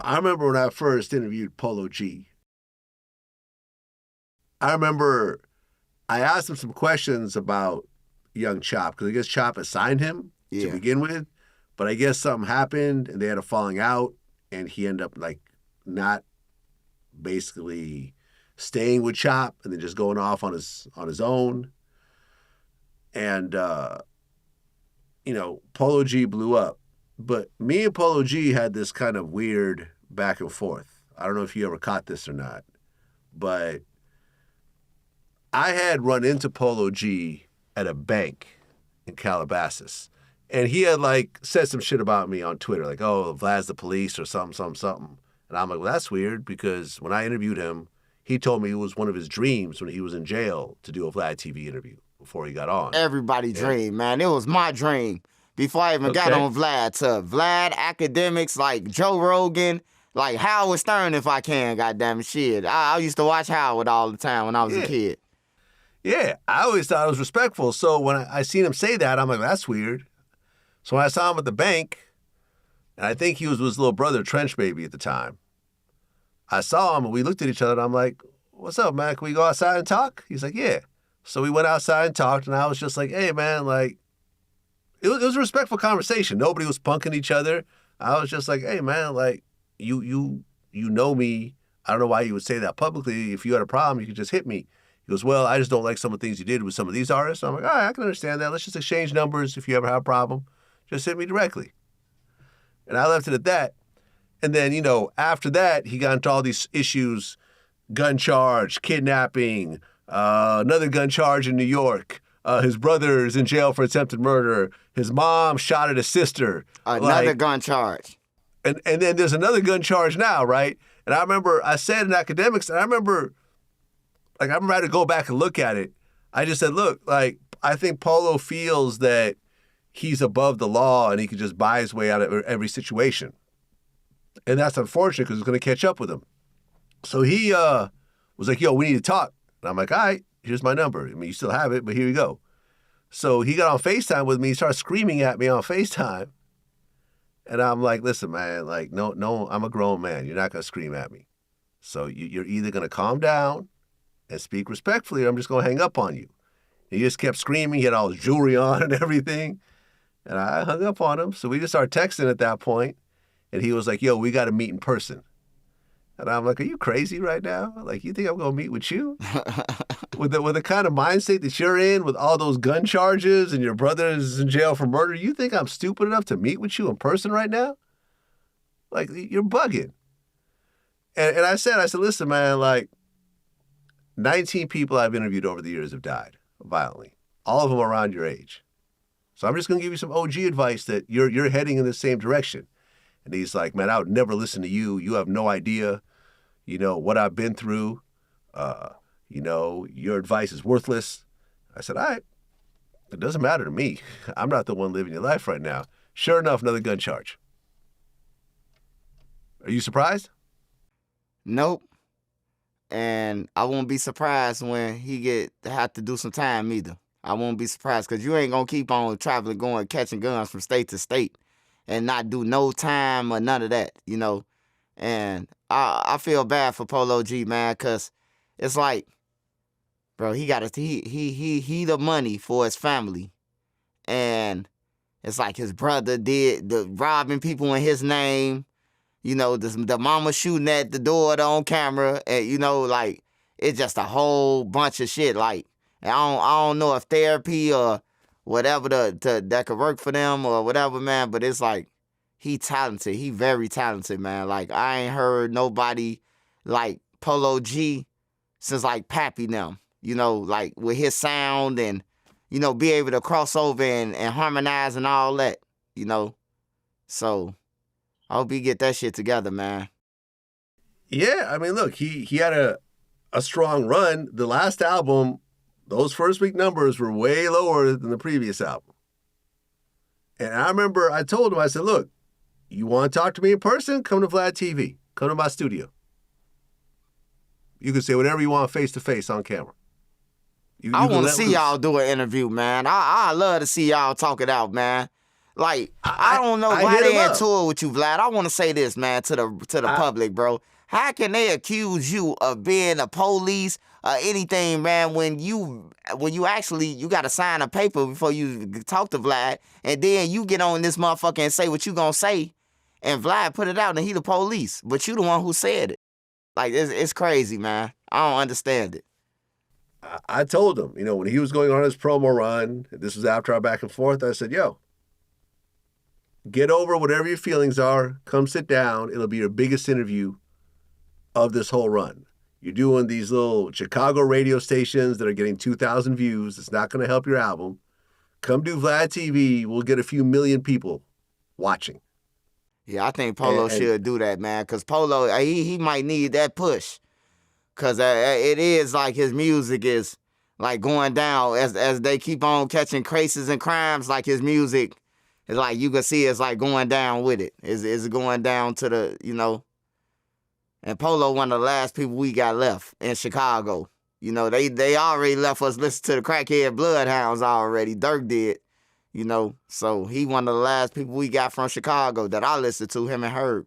I remember when I first interviewed Polo G. I remember I asked him some questions about young Chop, because I guess Chop assigned him to begin with, but I guess something happened and they had a falling out, and he ended up like not basically staying with Chop and then just going off on his own. And Polo G blew up. But me and Polo G had this kind of weird back and forth. I don't know if you ever caught this or not, but I had run into Polo G at a bank in Calabasas. And he had like said some shit about me on Twitter, like, oh, Vlad's the police or something. And I'm like, well, that's weird, because when I interviewed him, he told me it was one of his dreams when he was in jail to do a VladTV interview before he got on. Everybody dream, man. It was my dream before I even got on Vlad. To Vlad, academics like Joe Rogan, like Howard Stern, if I can, goddamn shit. I used to watch Howard all the time when I was a kid. Yeah, I always thought it was respectful. So when I seen him say that, I'm like, that's weird. So when I saw him at the bank, and I think he was with his little brother, Trench Baby, at the time, I saw him and we looked at each other and I'm like, what's up, man? Can we go outside and talk? He's like, yeah. So we went outside and talked, and I was just like, hey, man, like, it was a respectful conversation. Nobody was punking each other. I was just like, hey, man, like, you know me. I don't know why you would say that publicly. If you had a problem, you could just hit me. He goes, well, I just don't like some of the things you did with some of these artists. I'm like, all right, I can understand that. Let's just exchange numbers. If you ever have a problem, just hit me directly. And I left it at that. And then, after that, he got into all these issues, gun charge, kidnapping, another gun charge in New York. His brother is in jail for attempted murder. His mom shot at his sister. Another gun charge. And then there's another gun charge now, right? And I remember I said in academics, and I remember I had to go back and look at it. I just said, look, like, I think Polo feels that he's above the law and he can just buy his way out of every situation. And that's unfortunate because it's going to catch up with him. So he was like, yo, we need to talk. And I'm like, all right, here's my number. I mean, you still have it, but here you go. So he got on FaceTime with me. He started screaming at me on FaceTime. And I'm like, listen, man, like, no, I'm a grown man. You're not going to scream at me. So you're either going to calm down and speak respectfully, or I'm just going to hang up on you. And he just kept screaming. He had all his jewelry on and everything. And I hung up on him. So we just started texting at that point. And he was like, yo, we got to meet in person. And I'm like, are you crazy right now? Like, you think I'm going to meet with you? with the kind of mindset that you're in, with all those gun charges and your brother is in jail for murder, you think I'm stupid enough to meet with you in person right now? Like, you're bugging. And I said, listen, man, like, 19 people I've interviewed over the years have died violently. All of them around your age. So I'm just going to give you some OG advice that you're heading in the same direction. And he's like, man, I would never listen to you. You have no idea, what I've been through. Your advice is worthless. I said, all right, it doesn't matter to me. I'm not the one living your life right now. Sure enough, another gun charge. Are you surprised? Nope. And I won't be surprised when he have to do some time either. I won't be surprised, because you ain't going to keep on traveling, going, catching guns from state to state and not do no time or none of that, And I feel bad for Polo G, man, because it's like, bro, he the money for his family. And it's like his brother did the robbing people in his name. The mama shooting at the door on camera, and like, it's just a whole bunch of shit. Like, I don't know if therapy or whatever that could work for them or whatever, man. But it's like, he talented. He very talented, man. Like, I ain't heard nobody like Polo G since like Pappy them. Like with his sound and be able to cross over and harmonize and all that. So I hope he get that shit together, man. Yeah, I mean, look, he had a strong run. The last album, those first week numbers were way lower than the previous album. And I remember I told him, I said, look, you want to talk to me in person? Come to VladTV. Come to my studio. You can say whatever you want face-to-face on camera. You I want to see y'all do an interview, man. I love to see y'all talk it out, man. Like, I don't know I why hit him they up. into it with you, Vlad. I want to say this, man, to the public, bro. How can they accuse you of being a police or anything, man, when you actually, you got to sign a paper before you talk to Vlad, and then you get on this motherfucker and say what you gonna say, and Vlad put it out and he the police, but you the one who said it. Like, it's crazy, man. I don't understand it. I told him, when he was going on his promo run, this was after our back and forth, I said, yo, get over whatever your feelings are. Come sit down. It'll be your biggest interview of this whole run. You're doing these little Chicago radio stations that are getting 2,000 views. It's not going to help your album. Come do VladTV. We'll get a few million people watching. Yeah, I think Polo should do that, man, because Polo, he might need that push. Because it is like his music is like going down as they keep on catching cases and crimes. Like his music is like, you can see it's like going down with it. It's going down to the, And Polo one of the last people we got left in Chicago. They already left us listen to the crackhead Bloodhounds already. Dirk did, So he one of the last people we got from Chicago that I listened to, him and Herb.